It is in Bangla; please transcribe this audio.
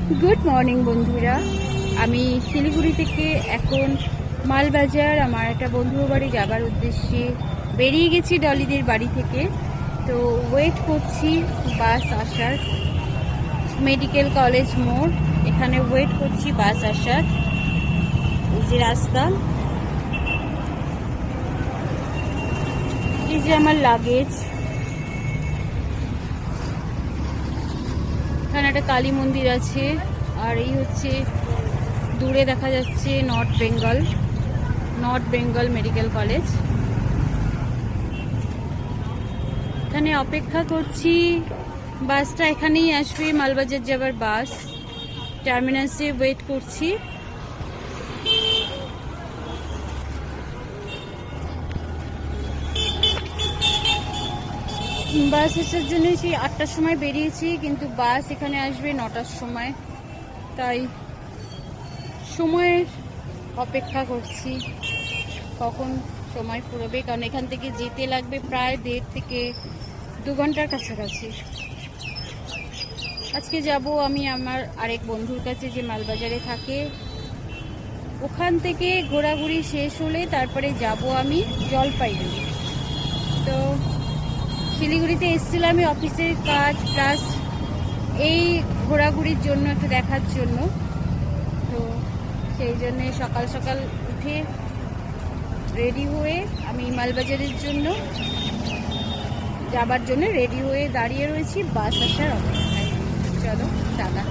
গুড মর্নিং বন্ধুরা, আমি শিলিগুড়ি থেকে এখন মালবাজার আমার একটা বন্ধুর বাড়ি যাবার উদ্দেশ্যে বেরিয়ে গেছি ডলিদের বাড়ি থেকে। তো ওয়েট করছি বাস আসার, মেডিকেল কলেজ মোড় এখানে ওয়েট করছি বাস আসার। এই যে রাস্তা, এই যে আমার লাগেজ, এখানে একটা কালী মন্দির আছে, আর এই হচ্ছে দূরে দেখা যাচ্ছে নর্থ বেঙ্গল মেডিকেল কলেজ। এখানে অপেক্ষা করছি, বাসটা এখানেই আসবে, মালবাজার যাবার বাস। টার্মিনাসে ওয়েট করছি। বাস আসার জন্য সেই 8টার সময় বেরিয়েছি, কিন্তু বাস এখানে আসবে 9টার সময়, তাই সময়ের অপেক্ষা করছি কখন সময় ফুরবে, কারণ এখান থেকে যেতে লাগবে প্রায় 1.5 থেকে 2 ঘন্টার কাছাকাছি। আজকে যাব আমি আমার আরেক বন্ধুর কাছে যে মালবাজারে থাকে, ওখান থেকে ঘোরাঘুরি শেষ হলে তারপরে যাব আমি জলপাইগুড়ি। তো শিলিগুড়িতে এসেছিলাম আমি অফিসের কাজ প্লাস এই ঘোরাঘুরির জন্য, একটু দেখার জন্য। তো সেই জন্যে সকাল সকাল উঠে রেডি হয়ে আমি মালবাজারের জন্য যাবার জন্য রেডি হয়ে দাঁড়িয়ে রয়েছি বাস আসার অপেক্ষায়। চলো টাটা।